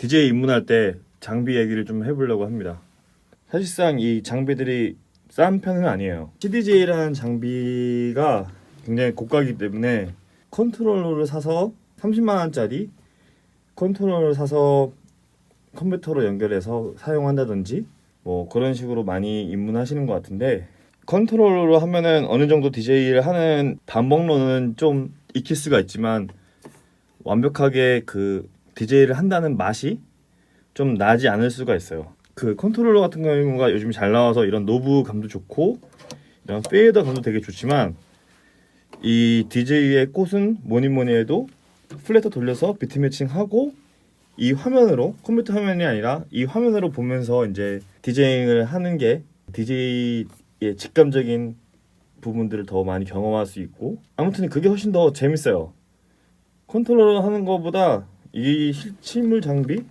DJ 입문할 때 장비 얘기를 좀 해보려고 합니다. 사실상 이 장비들이 싼 편은 아니에요. CDJ라는 장비가 굉장히 고가이기 때문에 컨트롤러를 사서 30만 원짜리 컨트롤러를 사서 컴퓨터로 연결해서 사용한다든지 뭐 그런 식으로 많이 입문하시는 것 같은데, 컨트롤러로 하면은 어느 정도 DJ를 하는 반복론은 좀 익힐 수가 있지만 완벽하게 그 DJ를 한다는 맛이 좀 나지 않을 수가 있어요. 그 컨트롤러 같은 경우가 요즘 잘 나와서 이런 노브 감도 좋고 이런 페이더 감도 되게 좋지만, 이 DJ의 꽃은 뭐니 해도 플래터 돌려서 비트 매칭하고 이 화면으로, 컴퓨터 화면이 아니라 이 화면으로 보면서 이제 디제잉을 하는 게 DJ의 직감적인 부분들을 더 많이 경험할 수 있고, 아무튼 그게 훨씬 더 재밌어요. 컨트롤러 하는 것보다 이 실물 장비로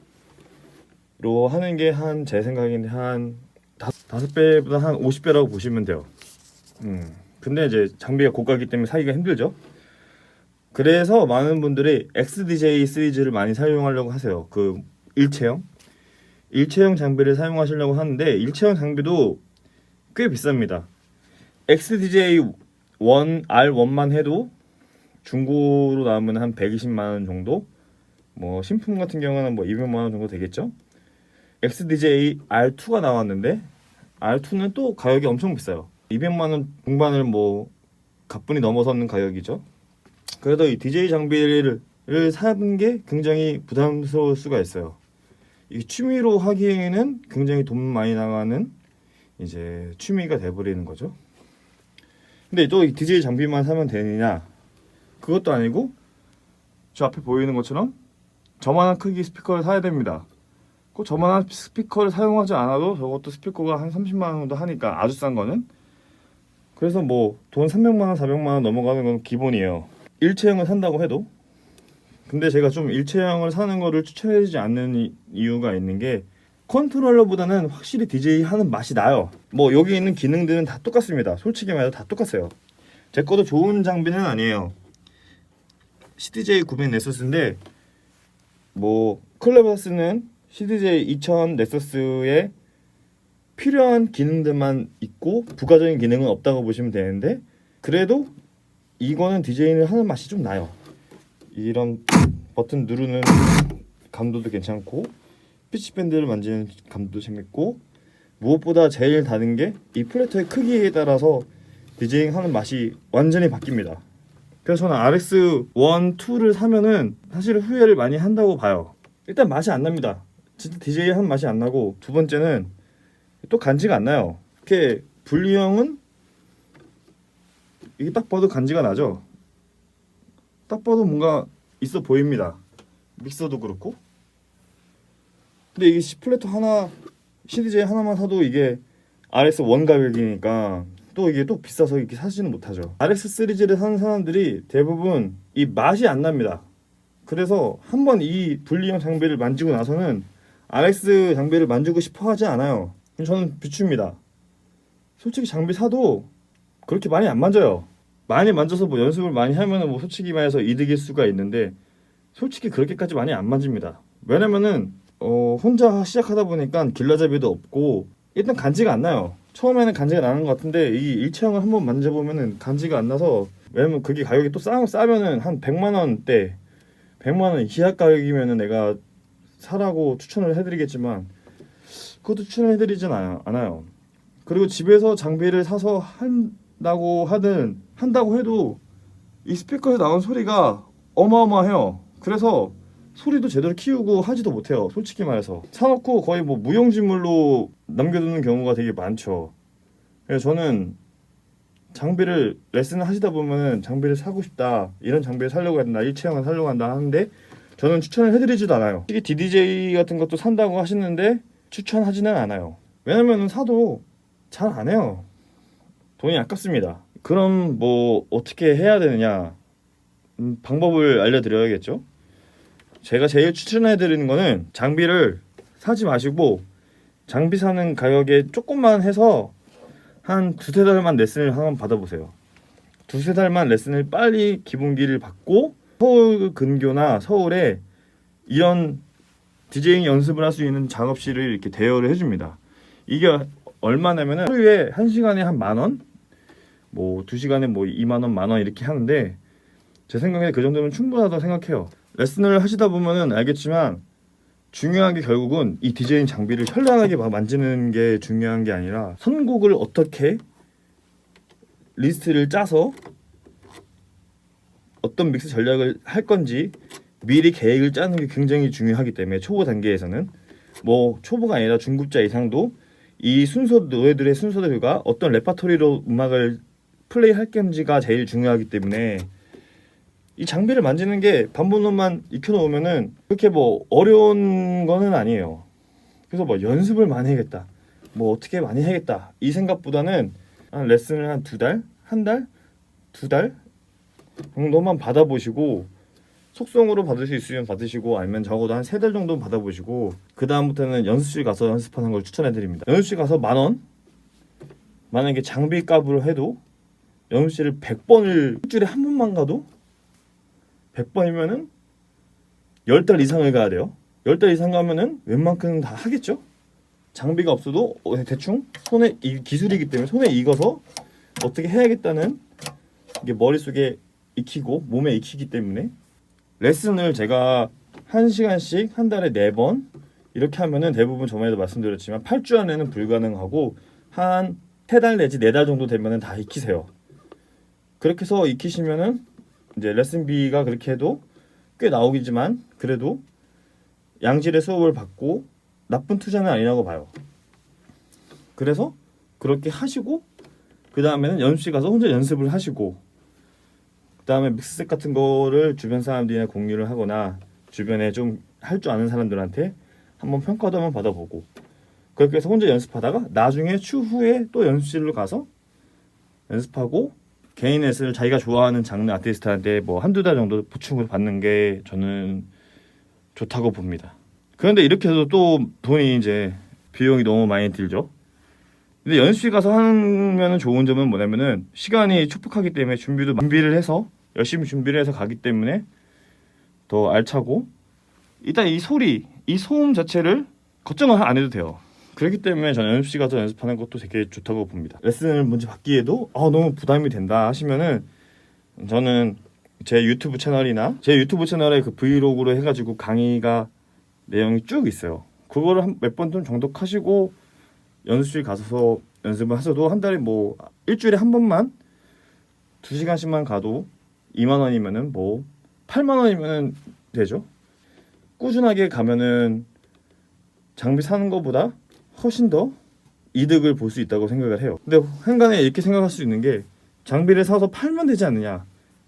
하는 게 한, 제 생각에는 한 5배보다 한 50배라고 보시면 돼요. 근데 이제 장비가 고가이기 때문에 사기가 힘들죠. 그래서 많은 분들이 XDJ 시리즈를 많이 사용하려고 하세요. 그 일체형 장비를 사용하시려고 하는데, 일체형 장비도 꽤 비쌉니다. XDJ 1 R1만 해도 중고로 나오면 한 120만 원 정도, 뭐 신품 같은 경우는 뭐 200만 원 정도 되겠죠. XDJ R2가 나왔는데 R2는 또 가격이 엄청 비싸요. 200만 원 중반을 뭐 가뿐히 넘어서는 가격이죠. 그래도 이 DJ 장비를 사는 게 굉장히 부담스러울 수가 있어요. 이 취미로 하기에는 굉장히 돈 많이 나가는 이제 취미가 돼버리는 거죠. 근데 또 이 DJ 장비만 사면 되느냐? 그것도 아니고, 저 앞에 보이는 것처럼 저만한 크기 스피커를 사야 됩니다. 꼭 저만한 스피커를 사용하지 않아도 저것도 스피커가 한 30만 원 정도 하니까, 아주 싼 거는. 그래서 뭐 돈 300만 원, 400만 원 넘어가는 건 기본이에요. 일체형을 산다고 해도. 근데 제가 좀 일체형을 사는 거를 추천해주지 않는 이유가 있는 게, 컨트롤러보다는 확실히 DJ 하는 맛이 나요. 뭐 여기 있는 기능들은 다 똑같습니다. 솔직히 말해서 다 똑같아요. 제 것도 좋은 장비는 아니에요. CDJ 900 넥서스인데, 뭐 클레버스는 CDJ 2000 넥서스에 필요한 기능들만 있고 부가적인 기능은 없다고 보시면 되는데, 그래도 이거는 DJ를 하는 맛이 좀 나요. 이런 버튼 누르는 감도도 괜찮고, 피치밴드를 만지는 감도도 재밌고, 무엇보다 제일 다른 게 이 플래터의 크기에 따라서 디제잉 하는 맛이 완전히 바뀝니다. 그래서 저는 RX 1, 2를 사면은 사실 후회를 많이 한다고 봐요. 일단 맛이 안 납니다. 진짜 DJ 하는 맛이 안 나고, 두 번째는 또 간지가 안 나요. 이렇게 분리형은 이게 딱 봐도 간지가 나죠. 딱 봐도 뭔가 있어 보입니다. 믹서도 그렇고. 근데 이게 플래터 하나, CDJ 하나만 사도 이게 RX1 가격이니까 또 이게 또 비싸서 이렇게 사지는 못하죠. RX 시리즈를 사는 사람들이 대부분 이 맛이 안 납니다. 그래서 한번 이 분리형 장비를 만지고 나서는 RX 장비를 만지고 싶어 하지 않아요. 저는 비추입니다. 솔직히 장비 사도 그렇게 많이 안 만져요. 많이 만져서 뭐 연습을 많이 하면은 뭐 솔직히 말해서 이득일 수가 있는데, 솔직히 그렇게까지 많이 안 만집니다. 왜냐면은 혼자 시작하다 보니까 길라잡이도 없고 일단 간지가 안 나요. 처음에는 간지가 나는 것 같은데 이 일체형을 한번 만져보면은 간지가 안 나서, 왜냐면 그게 가격이 또 싸면은 한 100만 원대, 100만 원 이하 가격이면은 내가 사라고 추천을 해드리겠지만 그것도 추천을 해드리진 않아요. 그리고 집에서 장비를 사서 한다고 해도 이 스피커에서 나온 소리가 어마어마해요. 그래서 소리도 제대로 키우고 하지도 못해요. 솔직히 말해서 사놓고 거의 뭐 무용지물로 남겨두는 경우가 되게 많죠. 그래서 저는 장비를 레슨을 하시다 보면은 장비를 사고 싶다, 이런 장비를 사려고 한다, 일체형을 사려고 한다 하는데 저는 추천을 해드리지도 않아요. 특히 DDJ 같은 것도 산다고 하시는데 추천하지는 않아요. 왜냐면은 사도 잘 안 해요. 돈이 아깝습니다. 그럼 뭐 어떻게 해야 되느냐, 방법을 알려드려야겠죠. 제가 제일 추천해드리는 거는, 장비를 사지 마시고 장비 사는 가격에 조금만 해서 한 두세 달만 레슨을 한번 받아보세요. 두세 달만 레슨을 빨리 기본기를 받고, 서울 근교나 서울에 이런 디제잉 연습을 할 수 있는 작업실을 이렇게 대여를 해줍니다. 이게 얼마냐면은 하루에 1시간에 한 10,000원, 뭐 2시간에 뭐 20,000원, 10,000원 이렇게 하는데 제 생각에 그 정도면 충분하다고 생각해요. 레슨을 하시다 보면은 알겠지만 중요한 게 결국은 이 디제잉 장비를 현란하게 만지는 게 중요한 게 아니라 선곡을 어떻게 리스트를 짜서 어떤 믹스 전략을 할 건지 미리 계획을 짜는 게 굉장히 중요하기 때문에 초보 단계에서는 뭐 초보가 아니라 중급자 이상도 이 순서 노래들의 순서들과 어떤 레파토리로 음악을 플레이할 건지가 제일 중요하기 때문에 이 장비를 만지는 게 반번호만 익혀놓으면은 그렇게 뭐 어려운 거는 아니에요. 그래서 뭐 연습을 많이 해야겠다, 뭐 어떻게 많이 해야겠다 이 생각보다는 한 레슨을 한 2달, 1달, 2달 정도만 받아보시고 속성으로 받을 수 있으면 받으시고 아니면 적어도 한 3달 정도 받아보시고 그 다음부터는 연습실 가서 연습하는 걸 추천해드립니다. 연습실 가서 10,000원, 만약에 장비 값으로 해도 연습실을 100번을 일주일에 한 번만 가도 100번이면은 10달 이상을 가야 돼요. 10달 이상 가면은 웬만큼 다 하겠죠. 장비가 없어도 대충 손에 기술이기 때문에 손에 익어서 어떻게 해야겠다는 이게 머릿속에 익히고 몸에 익히기 때문에 레슨을 제가 1시간씩 한 달에 4번 이렇게 하면은 대부분 저번에도 말씀드렸지만 8주 안에는 불가능하고 한 3달 내지 4달 정도 되면은 다 익히세요. 그렇게 해서 익히시면은 이제 레슨비가 그렇게 해도 꽤 나오겠지만 그래도 양질의 수업을 받고 나쁜 투자는 아니라고 봐요. 그래서 그렇게 하시고 그 다음에는 연습실 가서 혼자 연습을 하시고 그 다음에 믹스셋 같은 거를 주변 사람들이나 공유를 하거나 주변에 좀 할 줄 아는 사람들한테 한번 평가도 한번 받아보고 그렇게 해서 혼자 연습하다가 나중에 추후에 또 연습실로 가서 연습하고 개인 레슨을 자기가 좋아하는 장르 아티스트한테 뭐 1-2달 정도 보충을 받는 게 저는 좋다고 봅니다. 그런데 이렇게 해도 또 돈이 이제 비용이 너무 많이 들죠. 근데 연습실 가서 하면은 좋은 점은 뭐냐면은 시간이 촉박하기 때문에 준비를 해서 열심히 준비를 해서 가기 때문에 더 알차고 일단 이 소리, 이 소음 자체를 걱정을 안 해도 돼요. 그렇기 때문에 저는 연습실 가서 연습하는 것도 되게 좋다고 봅니다. 레슨을 먼저 받기에도 너무 부담이 된다 하시면은 저는 제 유튜브 채널에 그 브이로그로 해가지고 강의가 내용이 쭉 있어요. 그거를 몇 번 좀 정독하시고 연습실 가서 연습을 하셔도 한 달에 뭐 일주일에 한 번만 2시간씩만 가도 20,000원이면은 뭐 80,000원이면은 되죠. 꾸준하게 가면은 장비 사는 것보다 훨씬 더 이득을 볼 수 있다고 생각을 해요. 근데 한간에 이렇게 생각할 수 있는 게 장비를 사서 팔면 되지 않느냐,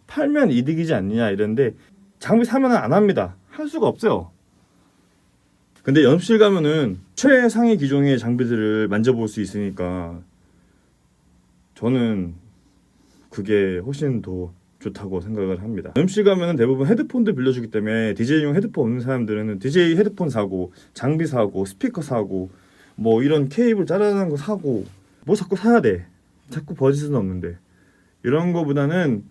팔면 이득이지 않느냐 이런데 장비 사면은 안 합니다. 할 수가 없어요. 근데 연습실 가면은 최상위 기종의 장비들을 만져볼 수 있으니까 저는 그게 훨씬 더 좋다고 생각을 합니다. 연습실 가면은 대부분 헤드폰도 빌려주기 때문에 DJ용 헤드폰 없는 사람들은 DJ 헤드폰 사고 장비 사고 스피커 사고 뭐 이런 케이블 자르는 거 사고 뭐 자꾸 사야 돼. 자꾸 버짓은 없는데 이런 거보다는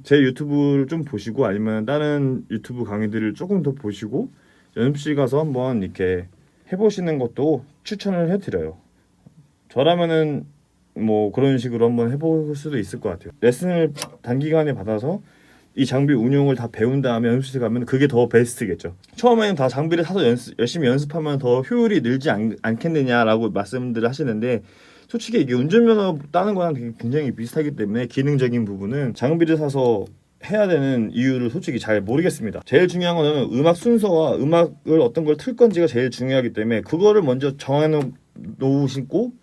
제 유튜브를 좀 보시고 아니면 다른 유튜브 강의들을 조금 더 보시고 연습실 가서 한번 이렇게 해보시는 것도 추천을 해드려요. 저라면은 뭐 그런 식으로 한번 해볼 수도 있을 것 같아요. 레슨을 단기간에 받아서 이 장비 운용을 다 배운 다음에 연습실 가면 그게 더 베스트겠죠. 처음에는 다 장비를 사서 열심히 연습하면 더 효율이 늘지 않겠느냐라고 말씀들을 하시는데 솔직히 이게 운전면허 따는 거랑 되게 굉장히 비슷하기 때문에 기능적인 부분은 장비를 사서 해야 되는 이유를 솔직히 잘 모르겠습니다. 제일 중요한 거는 음악 순서와 음악을 어떤 걸 틀 건지가 제일 중요하기 때문에 그거를 먼저 정해 놓으시고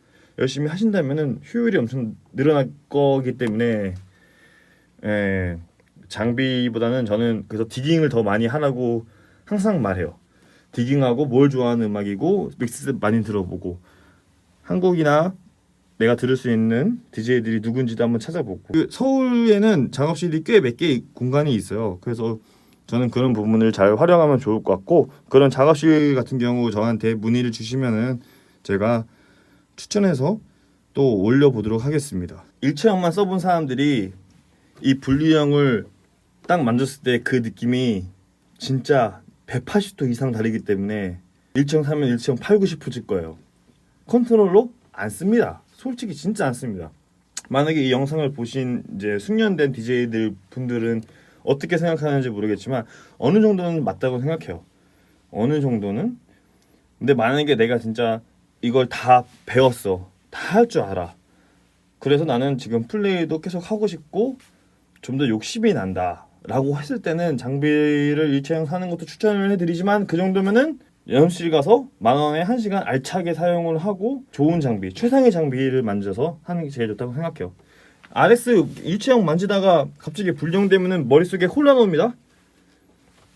열심히 하신다면은 효율이 엄청 늘어날 거기 때문에 장비보다는 저는 그래서 디깅을 더 많이 하라고 항상 말해요. 디깅하고 뭘 좋아하는 음악이고 믹스 많이 들어보고 한국이나 내가 들을 수 있는 DJ들이 누군지도 한번 찾아보고 서울에는 작업실이 꽤 몇 개 공간이 있어요. 그래서 저는 그런 부분을 잘 활용하면 좋을 것 같고 그런 작업실 같은 경우 저한테 문의를 주시면은 제가 추천해서 또 올려보도록 하겠습니다. 일체형만 써본 사람들이 이 분리형을 딱 만졌을 때 그 느낌이 진짜 180도 이상 다르기 때문에 일체형 사면 일체형 8, 90 붙일 거예요. 컨트롤러 안 씁니다. 솔직히 진짜 안 씁니다. 만약에 이 영상을 보신 이제 숙련된 DJ들 분들은 어떻게 생각하는지 모르겠지만 어느 정도는 맞다고 생각해요. 어느 정도는. 근데 만약에 내가 진짜 이걸 다 배웠어, 다 할 줄 알아, 그래서 나는 지금 플레이도 계속 하고 싶고 좀 더 욕심이 난다 라고 했을 때는 장비를 일체형 사는 것도 추천을 해드리지만, 그 정도면은 연습실 가서 10,000원에 1시간 알차게 사용을 하고 좋은 장비, 최상의 장비를 만져서 하는 게 제일 좋다고 생각해요. RS 일체형 만지다가 갑자기 불량되면은 머릿속에 혼란 옵니다.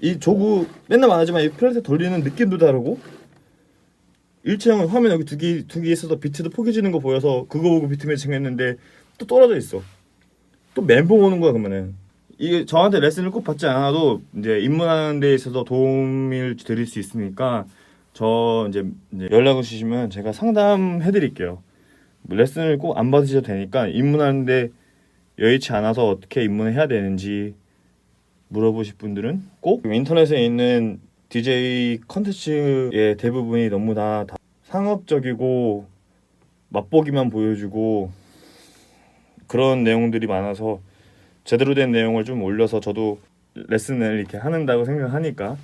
이 조구 맨날 말하지만 이 플랫에 돌리는 느낌도 다르고, 일체형은 화면 여기 두 개 있어서 비트도 포개지는 거 보여서 그거 보고 비트 매칭했는데 또 떨어져 있어. 또 멘붕 오는 거야. 그러면은 이게 저한테 레슨을 꼭 받지 않아도 이제 입문하는 데 있어서 도움을 드릴 수 있으니까 저 이제 연락을 주시면 제가 상담해 드릴게요. 뭐 레슨을 꼭 안 받으셔도 되니까 입문하는데 여의치 않아서 어떻게 입문을 해야 되는지 물어보실 분들은 꼭 인터넷에 있는 DJ 컨텐츠의 대부분이 너무 다 상업적이고 맛보기만 보여주고 그런 내용들이 많아서 제대로 된 내용을 좀 올려서 저도 레슨을 이렇게 한다고 생각하니까